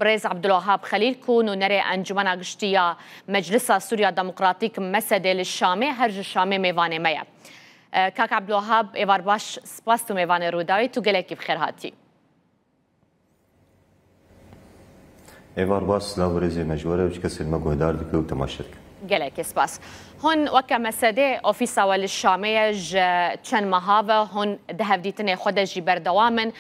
بريز عبد الوهاب خليل كون ونري انجمن اغشتيا مجلس سوريا ديمقراطيك مسدل الشامي هرج الشامي ميفاني ميا كاك عبد الوهاب ايفار باش سباستو ميفاني روداوي تقلك بخير هاتي ايفار باس لا بريزي مجوره وش كسر المجهودار دكتور تماشيك قالك سباس هون وكا مسدي اوفيسا والشامي تشن مهابه هون ذهب ديتني خدجي بردوامن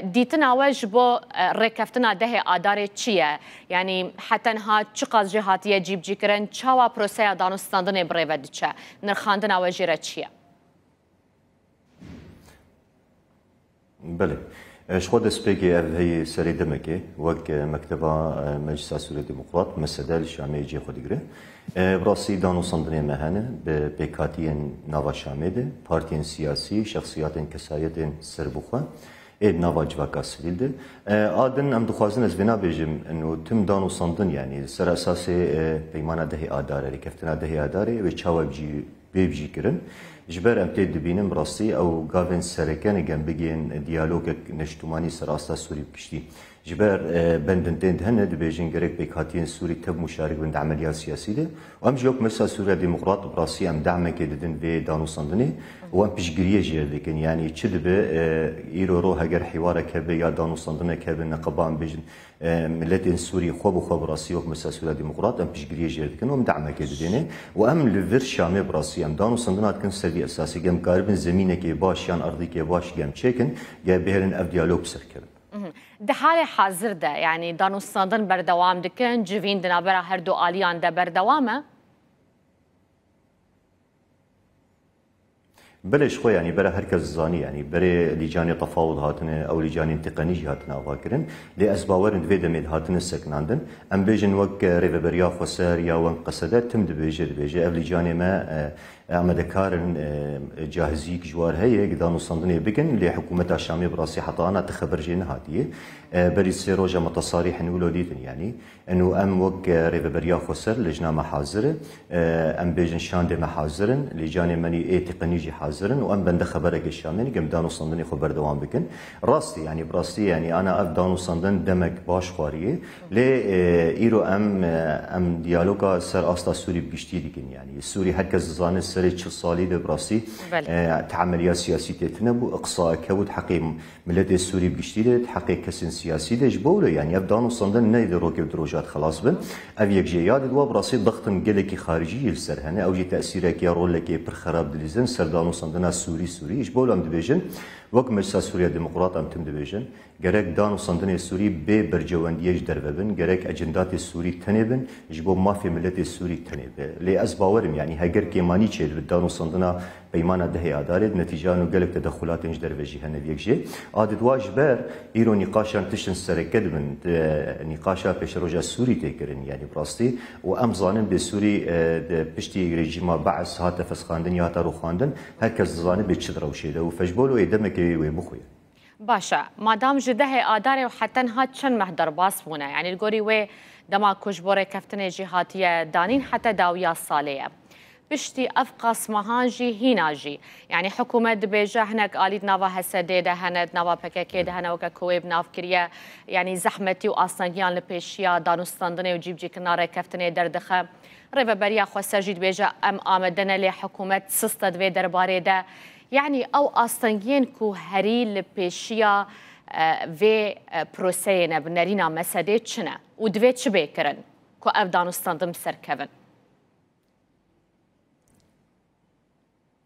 ديتنا واجبو ركفتنا ده آداره چیه يعني حتی ها چقدر جهاتیه جیب جیکرن چاوا پروسه دانستاندن بريفد چه نرخاندن واجره چیه بله شخود سبيكي هي سري دمكي وك مكتبة مجلس سوريا ديمقراط مسدا الشامي جي خديغري براسي دانو صندني مهنه ببيكاتين نافا شاميده بارتين سياسي شخصيات كسايات سربوخه نافا جواكا سليلده آدن ام دخوازن از بنا بيجم انه تم دانو صندن يعني سر اساسي بيمانه ده اداره ركفتنا ده اداره و چاوا بيجي كرن جبر ام تيد بينم راسي او غافن سركن جنبگين ديالوج نشتماني سراستا سوري بكشتي جبر بندنتين هن دبيجين غريك بكاتين سوري تب مشارك بند عمليات سياسيه وام جوك مسا سوريا ديمقراط براسي ام دعم كددن في دانو صندني وام بيشغريه جير لكن يعني تشدب ايرو رو هاجر حوار كبه يا دانو صندني كبه نقبان بيجن ملتين سوري خوب راسي وك مسا سوريا ديمقراط ام بيشغريه جير لكن وام دعم كددن وام لفر شامي براسي ام دانو صندنات كن سدي اساسي جم قاربن زمينه كي باش يان ارضي كي باش جم تشيكن جا بهرن اف ديالوج سركل ده حال حاضر ده يعني دانوستاندن بردوام دكن جوین دنابرا هر دو آلیان ده بردوامه بلش خو يعني برا هركز زاني يعني برا لجان تفاوض هاتنا او لجان تقنيه هاتنا واكرن لاسباورن دفيدميد هاتنا السكناندن ام بيجن وك ريفبريا خسار يا وان قصدت تم دبيجي اف لجان ما عمد كارن جاهزيك جوار هي قدانو صندني بكن لحكومه الشاميه براسي حطانا تخبر جين هاتيه بري سيروجا متصاريح ولوديتن يعني انه ام وك ريفبريا خسر لجنا محاضر ام بيجن شاند محاضرن لجان مني اي تقنيجي حاضرن وام بند خبرك الشامي قم دانو صندني خبر دوام بكن راستي يعني براستي يعني انا اف دانو صندن دمك باش خواريه ل ايرو ام ديالوجا سر استا سوري بيشتي ديكن يعني السوري هكذا زان سري تشو صالي براسي تعامليات سياسيه تنبو اقصاء كود حقيم ملت السوري بيشتي تحقيق كسن سياسي دج بوله يعني ابدانو صندن نيد روكب دروجات خلاص بن ابي يك جياد دوا براسي ضغط قلكي خارجي يلسر هنا او جي تاثيرك يا رول لك بر خراب دليزن سردانو صندنا سوري ايش بولم دبيجن وك مجلس سوريا ديمقراط ام تم دبيجن جرك دانو صندن السوري ب برجوانديج دربن جرك اجندات السوري تنبن جبو ما في ملت السوري تنب لاسباورم يعني هاجر كيماني تشيل بدانو صندنا بيمانه ده ادارد نتيجه انه قلب تدخلات انج دربجي هنا بيجي عاد واجبر ايرو نقاشا تشن سركد من نقاشا بيش روجا سوري تكرن يعني براستي وامزانن بسوري بشتي ريجيما بعث هات فسخاندن يا تارو خاندن هكذا زانه بتشدرو شيده وفجبولو يدمك ومخويا باشا مادام جده آداره وحتى هات شن محضر باس بونه يعني الجوري و دما كوجبوري كفتنه جهاتيه دانين حتى داويا صاليه بشتي افقاس مهانجي هناجي يعني حكومه دبيجه هناك اليد نافا هسديده هند نافا بككيده هنا وككويب ناف كريا يعني زحمتي واصنجيان لبيشيا دانوستاندني وجيب جي كناره كفتنه دردخه ريفا بريا خوساجي دبيجه ام امدنا لحكومه سسته دبي درباري ده يعني او اصنجين كو هري لبيشيا في بروسينا بنرينا مسدي چنه ودوي چ بكرن كو اف دانوستاندم سركبن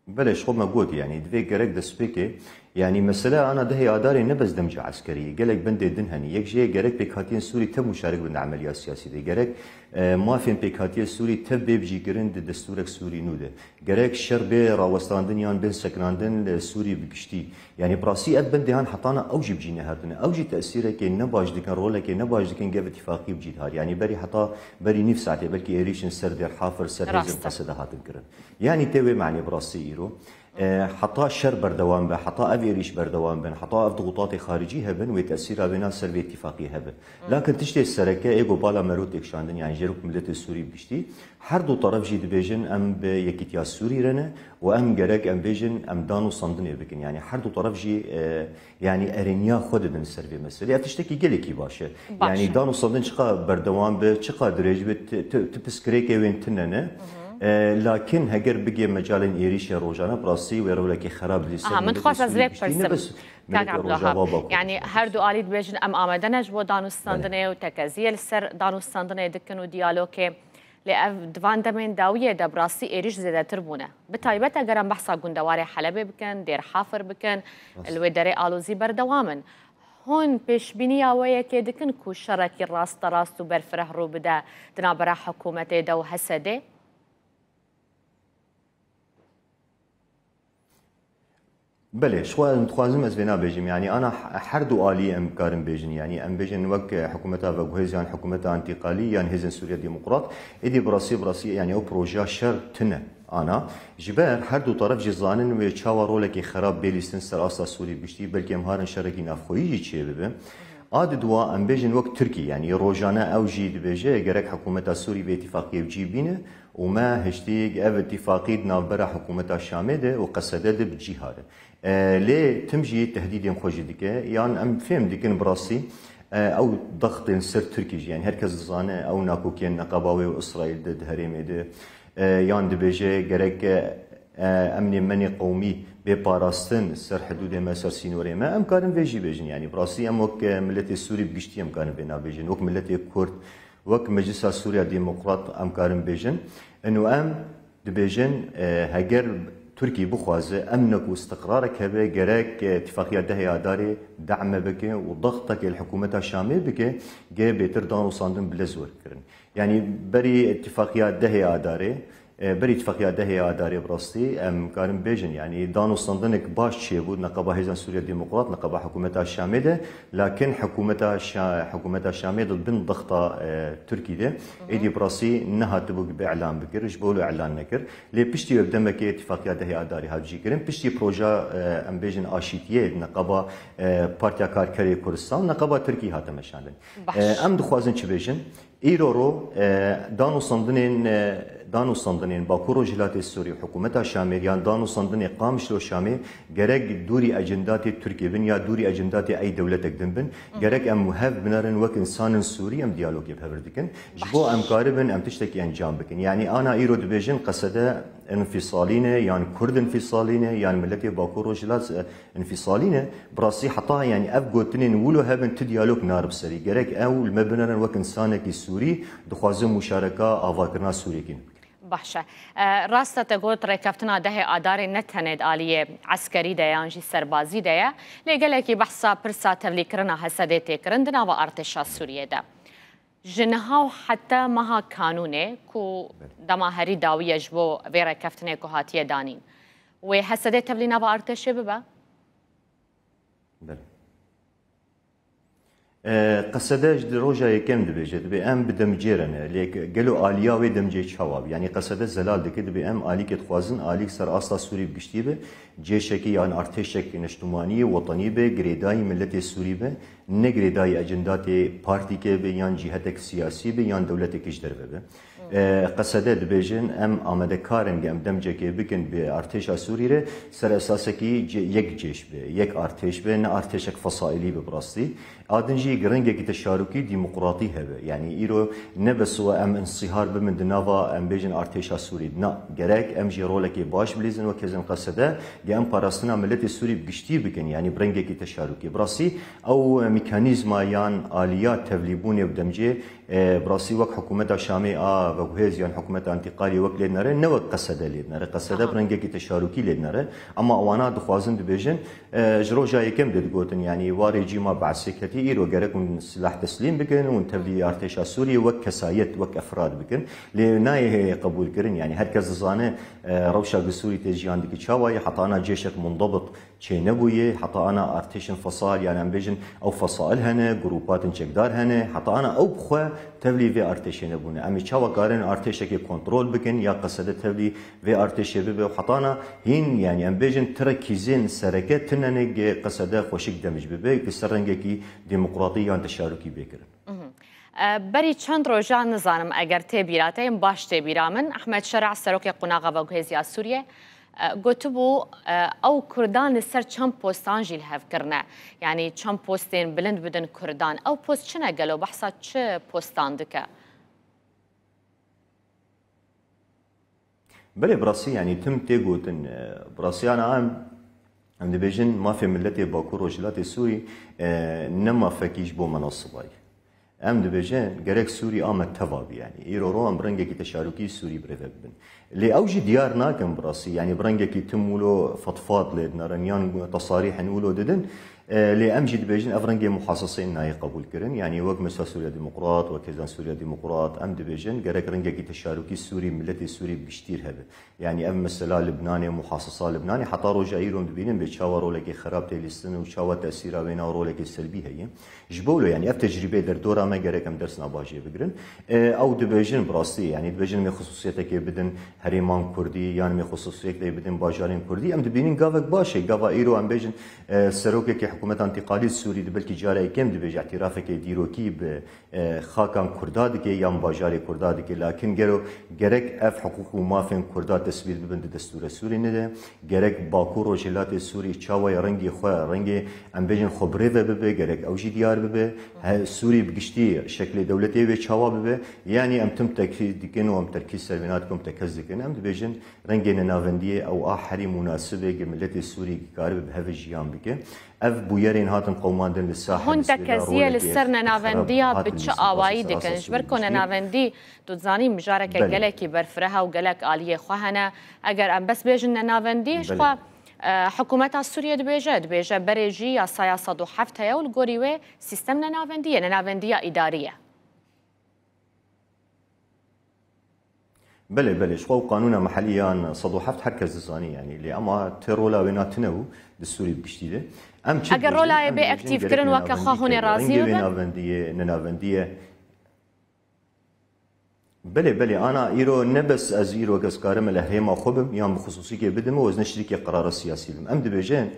بلش خب موجود يعني دفي جرك دسبيكي يعني مثلا انا ده اداري نبز دمج عسكري قالك بند دنهني يكجي جرك بكاتين سوري تم مشارك بالعمليات السياسيه دي جرك ما فين بكاتين سوري تب بيجي جرند دستورك سوري نوده جرك شربه راوستاندنيان بين سكناندن سوري بقشتي يعني براسي ابن دهان حطانا اوجي بجينا هاتنا اوجي تاثيرك نباش دكن رولك نباش دكن جاب اتفاقي بجيت هار يعني بري حطا بري نفس ساعتي بلكي ايريشن سر دير حافر سر هزم قصد هاتن كرن يعني توي معني براسي ايرو حتى الشر بردوام به حتى افيريش بردوام بن حتى اف ضغوطات خارجيه هبن وتاثيرها بنا سر اتفاقيه هبن لكن تشتي السركه ايجو بالا مروت اكشاندن يعني جروب ملت السوري بشتي هر دو طرف جي دبيجن ام بيكيتيا السوري رنا وام جرك ام بيجن ام دانو صندن بكن يعني هر دو طرف جي يعني ارينيا خودن سر في مسألة تشتكي جلكي باشه يعني دانو صندن شقا بردوام به شقا درج تبسكريك وين تننه لكن هجر بقي مجال إيريش روجانا براسي ويرولك خراب لسه من خاص از ريب برسم كاك عبدالوهاب يعني هر دو آليد بيجن ام آمدنج بو دانوس صندنه و تكازيل سر دانوس صندنه دكن و ديالوكي لأف دوان دمين داوية دا براسي إيريش زيادة تربونه بتايبت اگرم بحثا گندواري حلبي بكن دير حافر بكن الويدري آلوزي بردوامن هون پیش بینی آویه که دکن کو شرکی راست و برفره رو بده دنابرا حکومت دو حسده بله شوال متخوازم از بنا بيجم يعني انا هر دو آلي ام كارم بيجن يعني ام بيجن وك حكومتها وجهز يعني حكومتها انتقاليه يعني هزن سوريا ديمقراط ادي براسي يعني او بروجا شر تنه انا جبر هر دو طرف جزانن و چاوا رولك خراب بيليستن سر اساس سوري بشتي بلكي مهارن شركي نافخوي چي ببه عاد دوا ام بيجن وقت تركي يعني روجانا او جيد بيجي جرك حكومتها سوري باتفاقيه بجيبينه وما هشتيج اف اتفاقيه نابرا حكومتها الشامده وقصدت بجهاد ليه تمجي تهديد خوجي ديك يعني ام فهم ديكن براسي او ضغط سر تركي يعني هركز زانه او ناكوكين نقاباوي واسرائيل ضد هريم ده يعني دبيجي جرك امن مني قومي بباراستن سر حدود ما سر سينوري ما امكان فيجي بيجن يعني براسي ام وك ملت السوري بقشتي امكان بينا بيجن وك ملت الكرد وك مجلس سوريا ديمقراط امكان بيجن انه ام دبيجن هاجر تركي بخوازه امنك واستقرارك هبه جراك اتفاقيه دهيا داري دعم بك وضغطك الحكومه الشاميه بك جاي بيتر دانو صاندن بلزور كرن يعني بري اتفاقيه دهيا داري بري اتفاقيه دهيا داري براستي ام كارم بيجن يعني دانو صاندنك باش شي بود نقابه هيزن سوريا ديمقراط نقابه حكومه الشاميه لكن حكومه الشاميه بن ضغطه تركي ده ايدي براسي انها تبوك باعلان بكر جبولو اعلان نكر لي بشتي قدامك اتفاقيه دهيا داري هاجي كرن بشتي بروجا ام بيجن اشيتيه نقابه بارتيا كاركري كردستان نقابه تركي هاتم شاندن ام دخوازن چ بيجن ايرورو دانو صندنين باكورو جلات السوري حكومتها الشاميريان دانو صندن قامش لو شامي جرك دوري اجندات تركيا بن يا دوري اجندات اي دوله تقدم بن جرك ام مهاب بنارن وك انسان سوري ام ديالوج بهبردكن جبو ام قاربن ام تشتكي انجام بكن يعني انا ايرو دبيجن قصده انفصالين يعني كرد انفصالين يعني ملتي باكورو جلات انفصالين براسي حتى يعني اف جوتنين ولو هبن تديالوج نار بسري جرك او المبنرن وك انسانك سوري دخوازم مشاركه افاكرنا سوريكين بحشة راستا تقول ركبتنا ده آدار نتهند آلية عسكري ده يعني سربازي ده لقلكي بحثا برسا تفليكرنا هسدتي كرندنا وارتشا سوريا ده جنها حتى مها قانونه كو دما هري داوية جبو في ركبتنا كو هاتية دانين وهسدتي تفلينا وارتشا ببا قصداش دروجا يكم دبيجت بي ام بدمجيرنا ليك قالوا اليا وي دمجي شواب يعني قصدا زلال دكد بي ام اليك تخوازن اليك سر اصلا سوري بقشتي به جيشكي يعني ارتشك اجتماعي وطني به جريداي ملت السوري به نجريداي اجندات بارتي كي به يعني جهتك سياسي به يعني دولتك اجدر به قصدا دبيجن ام امده كارن ام دمجكي بكن بارتشا سوري سر اساسكي يك جيش به يك ارتش به نه ارتشك فصائلي ببراستي ادنجي جرنجي تشاركي ديمقراطي هبه يعني ايرو نبس ام انصهار بمن دنافا ام بيجن ارتشا سوري نا جراك ام جي رولك باش بليزن وكزن قصدا دي ام باراستنا ملت السوري بقشتي بكن يعني برنجي تشاركي براسي او ميكانيزما يان اليات تفليبوني بدمجي براسي وك حكومه الشامي وجهز يعني حكومه انتقالي وك لنره نو قصدا لنره قصدا برنجي تشاركي لنره اما وانا دخوازن دبيجن جرو جاي كم دغوتن يعني وارجي ما بعسكتي ايرو جرك من سلاح تسليم بكن ونتبلي ارتشا سوري وك كسايت وك افراد بكن لناي قبول كرن يعني هركز زانه روشا بسوري تجي عندك تشاوي حطانا جيشك منضبط شي نبويه حتى انا ارتيشن فصال يعني ام بيجن او فصائل هنا جروبات تشكدار هنا حتى انا او بخوا تبلي في ارتيشن نبونا امي تشاوا قارن ارتيشك كنترول بكن يا قصد تبلي في ارتيش بيبي وحتى انا هين يعني ام بيجن تركيزين سركات تننج قصد خوشك دمج بيبي كسرنجكي ديمقراطيه تشاركي بكرن بری چند روزا نزانم اگر تبیراته باش تبیرامن احمد شرع سروک قناغه و گهزی سوریه گوتبو او کردان سر چند پستان جیل هف کرنه یعنی چند پستین بلند بدن کردان او پست چنه گلو بحثا چه پستان دکه بله براسي يعني تم تيغوتن براسي انا عم دبيجن ما في ملتي باكور وجلاتي سوري نما فكيش بو منصباي ام دبيجن جريك سوري امد تفابي يعني ايرو رو ام برنجكي تشاركي سوري بريفبن لي اوجي ديار ناكم براسي يعني برنجكي تمولو فضفاض لدنا رنيان تصاريح نقولو ددن لي امجي دبيجن افرنجي محاصصين ناي قبول كرن يعني وقت مثلا سوريا ديمقراط وكذا سوريا ديمقراط ام دبيجن جريك رنجكي تشاركي سوري ملتي سوري بشتير هذا يعني ام مثلا لبناني محاصصه لبناني حتى رجع ايرون دبينن بتشاوروا لك خراب تيلستن وشاور تاثيرها بين رولك السلبي هي جبولو يعني اف تجربه در دورا ما جريك ام درسنا باجي بقرن او دبيجن براسي يعني دبيجن من خصوصيتك بدن هريمان كردي يعني من خصوصيتك بدن باجارين كردي ام دبينن قافك باشي قافا ايرو ام بيجن سروكك حكومه انتقالي السوري بلكي جاري كم دبيج اعترافك ديروكي بخاكان كردادك يام باجاري كردادك لكن جريك اف حقوق ومافن كردات تسبيل ببند دستور السوري نده جريك باكور وجلات السوري تشاوي رنگي خو رنگي ام بيجن خبره ببه جريك اوجي ديار ببه سوري بقشتي شكل دولتي به تشاوا ببه يعني ام تم تاكيد دكن وام تركيز سربيناتكم تكزكن ام دبيجن رنگي نافنديه او احري مناسبه ملت السوري قارب بهفجيان بك اف بويرين هاتن قومان دن للساحه هون تكزيه للسرنا نافنديه بتش اوايد كن جبركون نافندي تزاني مجارك جلك برفرها وجلك اليه خوهنا اگر ام بس بيجن نافندي خو حكومه السوريه دبيجه بريجي يا سياسه دو حفتها والغوريوي سيستم نافنديه اداريه بله شو قانون محليا صدو حفت حركه زاني يعني اللي اما ترولا ويناتنو بالسوري بشتيده اگر رولا بي اكتيف كرن وكا خاهون رازي نافنديه بله انا ايرو نبس از ايرو كسكارم الهريما خبم يام بخصوصي كي بدم وزن شركه قرار السياسي ام دبيجن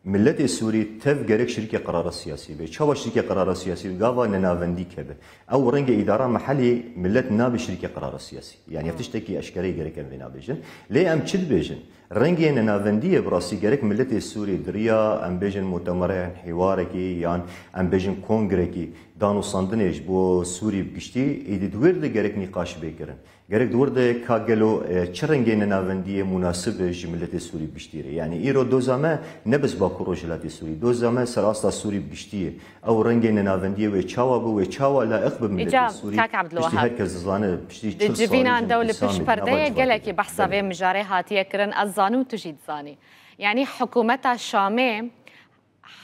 ملت السوري تف جريك شركه قرار السياسي به شو شركه قرار السياسي غاوا نافندي كبه او رنج اداره محلي ملت ناب شركه قرار السياسي يعني يفتشتكي اشكري جريك بينا بيجن ليه ام تشد بيجن رنج نافندي براسي جريك ملت السوري دريا ام بيجن مؤتمر حواركي يعني ام بيجن كونغريكي دانو صندنيش بو سوري بقشتي ايدي دوير جريك نقاش بيكرن جريك دورده كاجلو چرنگي نافندي مناسب جملت السوري بشتيري يعني ايرو دوزامه نبس باكورو جلات السوري دوزامه سراستا سوري بشتيه او رنگي نافندي و چاوا بو چاوا لا اخب ملت السوري كاك عبد الوهاب هركز زانه بشتي جبينا دولة بش برديه قالك بحثا به مجاري هاتيه كرن الزانو تجيد زاني يعني حكومه الشامي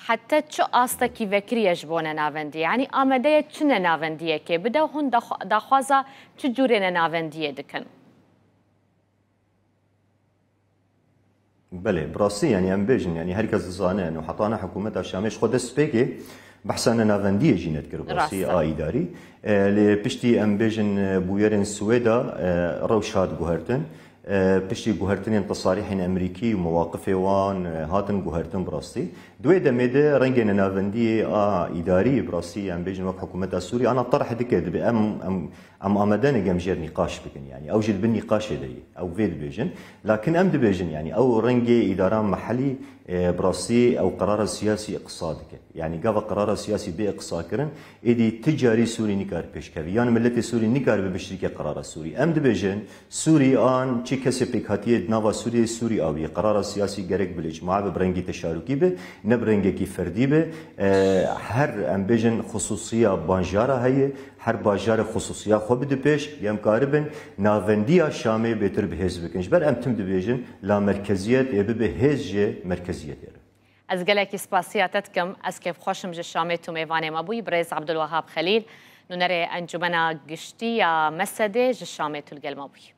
حتى چه آستا کی وکریه جبونه ناوندی یعنی آمده چه ناوندیه که بده هون دخوازا چه جوره ناوندیه دکن بله براسي يعني ام بيجن يعني هركز زانه انه حطانا حكومه الشامش خد سبيكي بحسنا نافنديه جينت كر براسي اداري اللي بشتي ام بيجن بويرن سويدا روشات جوهرتن بشتي جوهرتن تصاريح امريكي ومواقف وان هاتن جوهرتن براسي دوي دميده رنجنا نافنديه اداري براسي ام بيجن وقت حكومه السوري انا طرح دكد بام امداني جمجير نقاش بكن يعني او جد بالنقاش دي او فيد بيجن لكن ام بيجن يعني او رنجي اداره محلي براسي او قرار سياسي اقتصادي يعني قاف قرار سياسي باقصاء كرن ايدي تجاري سوري نكار بيشكافي يعني ملتي سوري نكار بشركه قرار السوري ام دبيجن سوري ان تشي كسبك هاتيه نافا سوري اوي قرار سياسي جريك بالاجماع برنجي تشاركي به نبرنجي كي فردي به هر ام بيجن خصوصيه بانجاره هي هر باجار خصوصيه خو بده پیش یم قاربن ناوندیا شامي بهتر بهز بکنش بر ام تم دبيجن لا مركزيت به هز مركزيت از گلکی سپاسیاتتکم از کیف خوشم جشامه تو میوانه مبوی برز عبدالوهاب خلیل نونره انجمنا گشتی یا مسده جشامه تو الگل مبوی